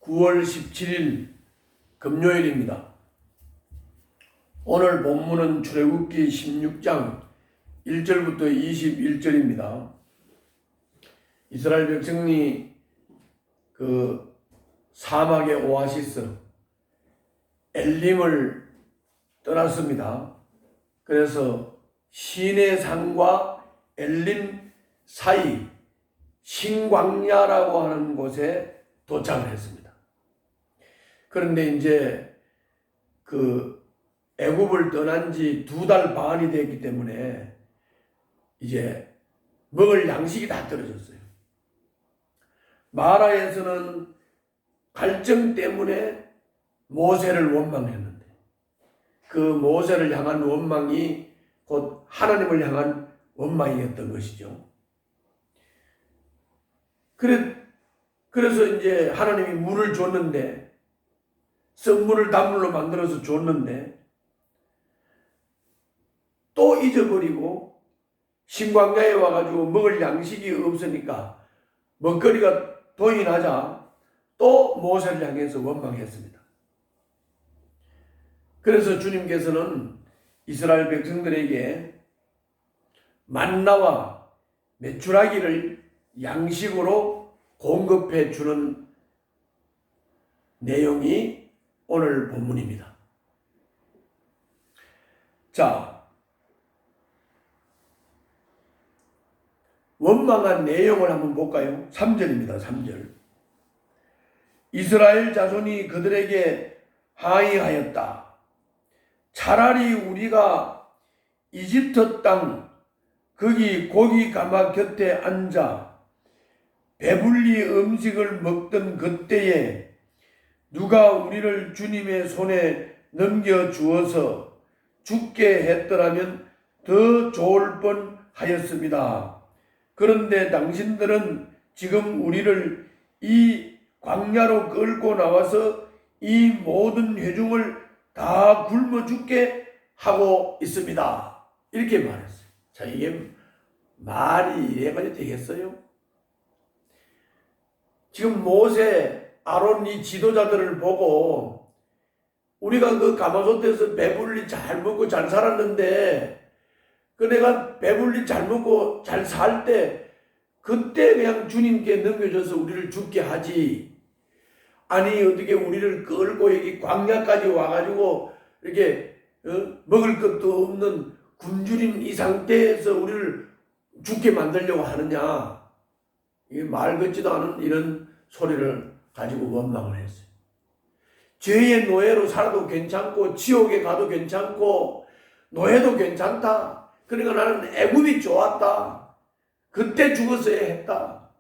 9월 17일 금요일입니다. 오늘 본문은 출애굽기 16장 1절부터 21절입니다. 이스라엘 백성이 그 사막의 오아시스 엘림을 떠났습니다. 그래서 시내산과 엘림 사이 신광야라고 하는 곳에 도착을 했습니다. 그런데 이제 그 애굽을 떠난 지 2달 반이 됐기 때문에 이제 먹을 양식이 다 떨어졌어요. 마라에서는 갈증 때문에 모세를 원망했는데 그 모세를 향한 원망이 곧 하나님을 향한 원망이었던 것이죠. 그래서 이제 하나님이 물을 줬는데 썩물을 단물로 만들어서 줬는데 또 잊어버리고 신광야에 와가지고 먹을 양식이 없으니까 먹거리가 돈이 나자 또 모세를 향해서 원망했습니다. 그래서 주님께서는 이스라엘 백성들에게 만나와 메추라기를 양식으로 공급해 주는 내용이 오늘 본문입니다. 자, 원망한 내용을 한번 볼까요? 3절입니다. 3절. 이스라엘 자손이 그들에게 항의하였다. 차라리 우리가 이집트 땅 거기 고기 가마 곁에 앉아 배불리 음식을 먹던 그때에 누가 우리를 주님의 손에 넘겨주어서 죽게 했더라면 더 좋을 뻔하였습니다. 그런데 당신들은 지금 우리를 이 광야로 끌고 나와서 이 모든 회중을 다 굶어 죽게 하고 있습니다. 이렇게 말했어요. 자, 이게 말이 이래가지고 되겠어요? 지금 모세, 아론 이 지도자들을 보고 우리가 그 가마솥에서 배불리 잘 먹고 잘 살았는데 그 내가 배불리 잘 먹고 잘 살 때 그때 그냥 주님께 넘겨줘서 우리를 죽게 하지. 아니 어떻게 우리를 끌고 여기 광야까지 와가지고 이렇게 먹을 것도 없는 굶주린 이 상태에서 우리를 죽게 만들려고 하느냐. 이게 말 같지도 않은 이런 소리를 가지고 원망을 했어요. 죄의 노예로 살아도 괜찮고 지옥에 가도 괜찮고 노예도 괜찮다. 그러니까 나는 애굽이 좋았다. 그때 죽었어야 했다.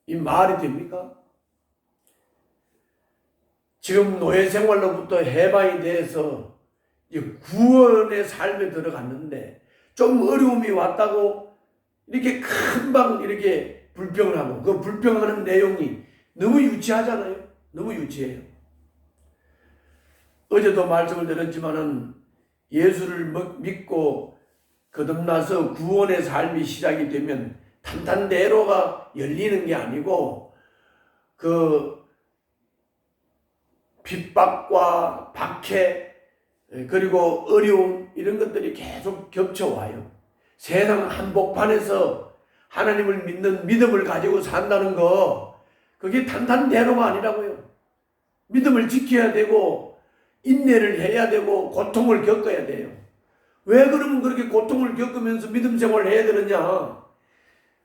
이 말이 됩니까? 지금 노예 생활로부터 해방이 돼서 구원의 삶에 들어갔는데 좀 어려움이 왔다고 이렇게 금방 이렇게 불평을 하고 그 불평하는 내용이 너무 유치하잖아요. 너무 유치해요. 어제도 말씀을 드렸지만은 예수를 믿고 거듭나서 구원의 삶이 시작이 되면 탄탄대로가 열리는 게 아니고 그 핍박과 박해 그리고 어려움 이런 것들이 계속 겹쳐와요. 세상 한복판에서 하나님을 믿는 믿음을 가지고 산다는 거 그게 탄탄대로가 아니라고요. 믿음을 지켜야 되고 인내를 해야 되고 고통을 겪어야 돼요. 왜 그러면 그렇게 고통을 겪으면서 믿음 생활을 해야 되느냐?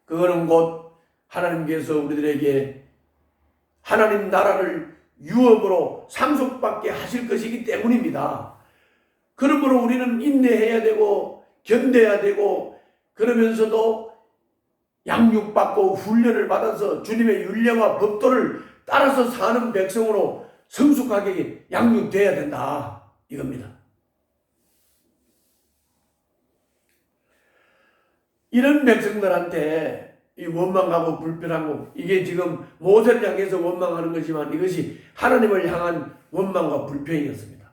그거는 곧 하나님께서 우리들에게 하나님 나라를 유업으로 상속받게 하실 것이기 때문입니다. 그러므로 우리는 인내해야 되고 견뎌야 되고 그러면서도 양육받고 훈련을 받아서 주님의 율례와 법도를 따라서 사는 백성으로 성숙하게 양육돼야 된다. 이겁니다. 이런 백성들한테 이 원망하고 불평하고 이게 지금 모세를 향해서 원망하는 거지만 이것이 하나님을 향한 원망과 불평이었습니다.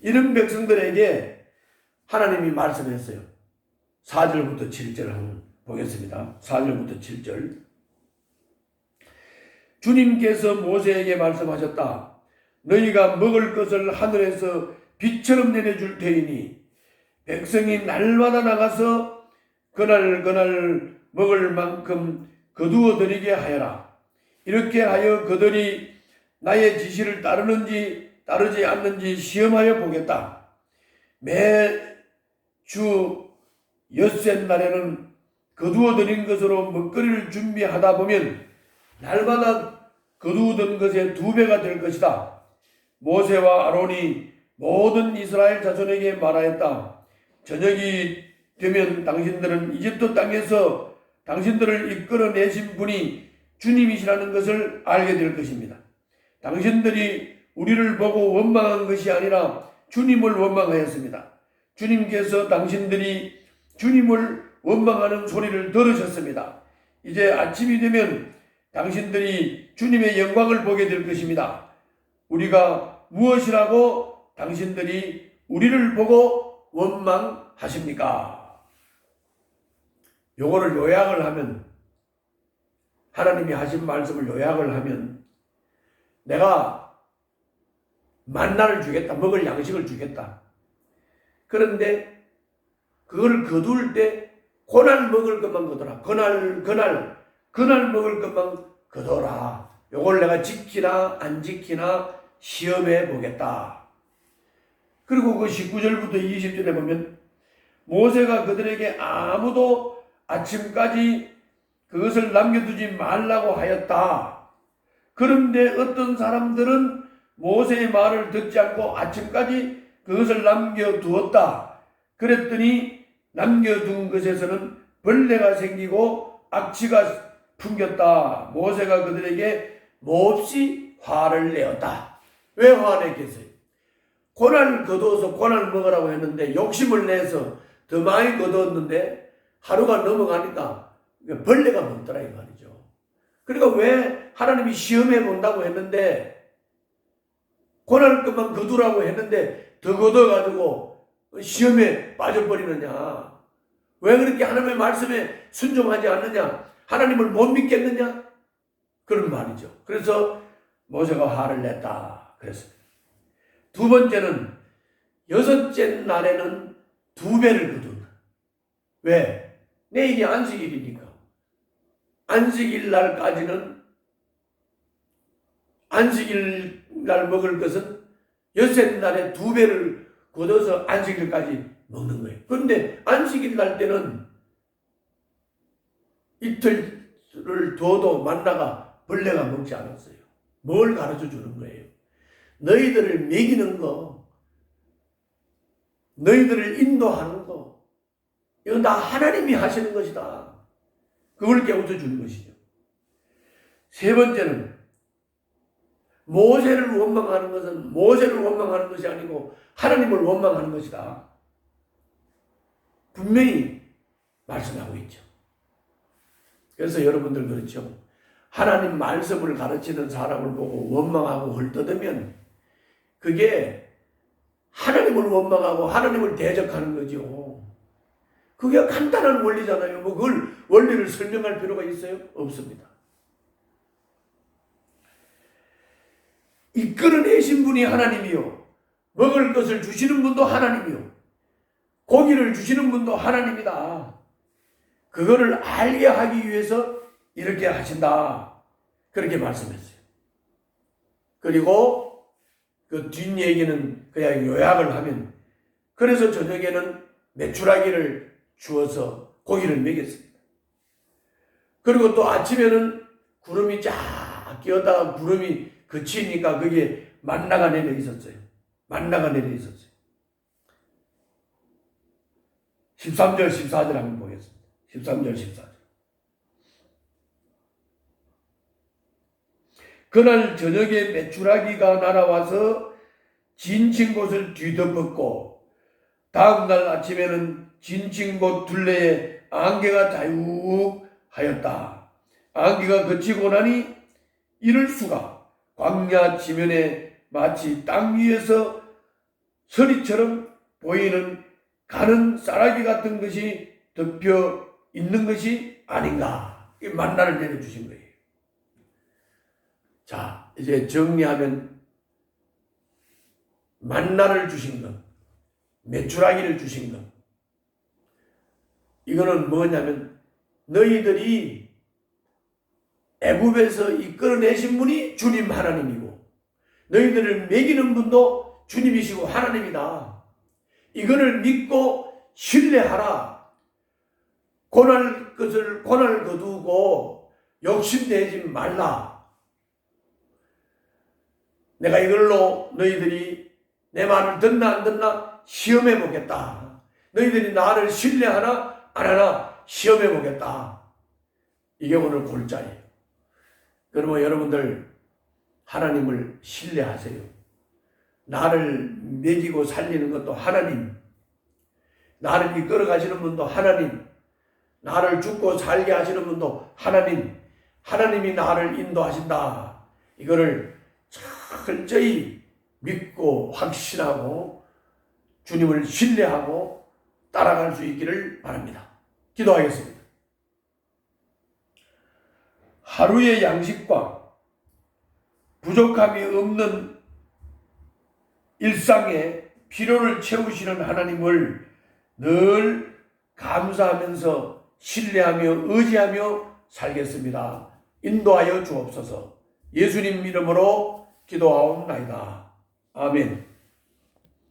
이런 백성들에게 하나님이 말씀했어요. 4절부터 7절 한번 보겠습니다. 4절부터 7절. 주님께서 모세에게 말씀하셨다. 너희가 먹을 것을 하늘에서 비처럼 내려줄 테이니 백성이 날마다 나가서 그날 먹을 만큼 거두어 들이게 하여라. 이렇게 하여 그들이 나의 지시를 따르는지 따르지 않는지 시험하여 보겠다. 매주 엿새 날에는 거두어 들인 것으로 먹거리를 준비하다 보면 날마다 거두어든 것의 2배가 될 것이다. 모세와 아론이 모든 이스라엘 자손에게 말하였다. 저녁이 되면 당신들은 이집트 땅에서 당신들을 이끌어내신 분이 주님이시라는 것을 알게 될 것입니다. 당신들이 우리를 보고 원망한 것이 아니라 주님을 원망하였습니다. 주님께서 당신들이 주님을 원망하는 소리를 들으셨습니다. 이제 아침이 되면 당신들이 주님의 영광을 보게 될 것입니다. 우리가 무엇이라고 당신들이 우리를 보고 원망하십니까? 요거를 요약을 하면, 하나님이 하신 말씀을 요약을 하면, 내가 만나를 주겠다, 먹을 양식을 주겠다. 그런데 그걸 거둘 때 그날 먹을 것만 거둬라. 그날 먹을 것만 거둬라. 요걸 내가 지키나 안 지키나 시험해 보겠다. 그리고 그 19절부터 20절에 보면 모세가 그들에게 아무도 아침까지 그것을 남겨두지 말라고 하였다. 그런데 어떤 사람들은 모세의 말을 듣지 않고 아침까지 그것을 남겨두었다. 그랬더니 남겨둔 것에서는 벌레가 생기고 악취가 풍겼다. 모세가 그들에게 몹시 화를 내었다. 왜 화냈겠어요? 고난을 거두어서 고난을 먹으라고 했는데 욕심을 내서 더 많이 거두었는데 하루가 넘어가니까 벌레가 먹더라 이 말이죠. 그러니까 왜 하나님이 시험해 본다고 했는데 고난을 것만 거두라고 했는데 더 거둬가지고 시험에 빠져버리느냐? 왜 그렇게 하나님의 말씀에 순종하지 않느냐? 하나님을 못 믿겠느냐? 그런 말이죠. 그래서 모세가 화를 냈다 그랬습니다. 두 번째는 6째 날에는 2배를 거둔다. 왜? 내일이 안식일이니까. 안식일 날까지는 안식일 날 먹을 것은 6째 날에 2배를 거둬서 안식일까지 먹는 거예요. 그런데 안식일 날 때는 이틀을 둬도 만나가 벌레가 먹지 않았어요. 뭘 가르쳐 주는 거예요? 너희들을 먹이는 거, 너희들을 인도하는 거, 이건 다 하나님이 하시는 것이다. 그걸 깨우쳐 주는 것이죠. 세 번째는 모세를 원망하는 것은 모세를 원망하는 것이 아니고 하나님을 원망하는 것이다. 분명히 말씀하고 있죠. 그래서 여러분들 그렇죠. 하나님 말씀을 가르치는 사람을 보고 원망하고 헐뜯으면 그게 하나님을 원망하고 하나님을 대적하는 거죠. 그게 간단한 원리잖아요. 뭐 그걸 원리를 설명할 필요가 있어요? 없습니다. 이끌어내신 분이 하나님이요. 먹을 것을 주시는 분도 하나님이요. 고기를 주시는 분도 하나님이다. 그거를 알게 하기 위해서 이렇게 하신다. 그렇게 말씀했어요. 그리고 그 뒷얘기는 그냥 요약을 하면 그래서 저녁에는 메추라기를 주어서 고기를 먹였습니다. 그리고 또 아침에는 구름이 쫙 끼었다가 구름이 그치니까 거기에 만나가 내려 있었어요. 만나가 내려 있었어요. 13절 14절 한번 보겠습니다. 13절 14절. 그날 저녁에 메추라기가 날아와서 진친 곳을 뒤덮었고 다음날 아침에는 진친 곳 둘레에 안개가 자욱하였다. 안개가 그치고 나니 이를 수가 광야 지면에 마치 땅 위에서 서리처럼 보이는 가는 쌀아기 같은 것이 덮여 있는 것이 아닌가. 이 만나를 내려주신 거예요. 자, 이제 정리하면 만나를 주신 것, 메추라기를 주신 것. 이거는 뭐냐면 너희들이 애굽에서 이끌어내신 분이 주님 하나님이고 너희들을 먹이는 분도 주님이시고 하나님이다. 이거를 믿고 신뢰하라. 고난할 것을 고난을 거두고 욕심내지 말라. 내가 이걸로 너희들이 내 말을 듣나 안 듣나 시험해 보겠다. 너희들이 나를 신뢰하나 안 하나 시험해 보겠다. 이게 오늘 골자예요. 그러면 여러분들 하나님을 신뢰하세요. 나를 먹이고 살리는 것도 하나님, 나를 이끌어 가시는 분도 하나님, 나를 죽고 살게 하시는 분도 하나님, 하나님이 나를 인도하신다. 이거를 철저히 믿고 확신하고 주님을 신뢰하고 따라갈 수 있기를 바랍니다. 기도하겠습니다. 하루의 양식과 부족함이 없는 일상의 필요를 채우시는 하나님을 늘 감사하면서 신뢰하며 의지하며 살겠습니다. 인도하여 주옵소서. 예수님 이름으로 기도하옵나이다. 아멘.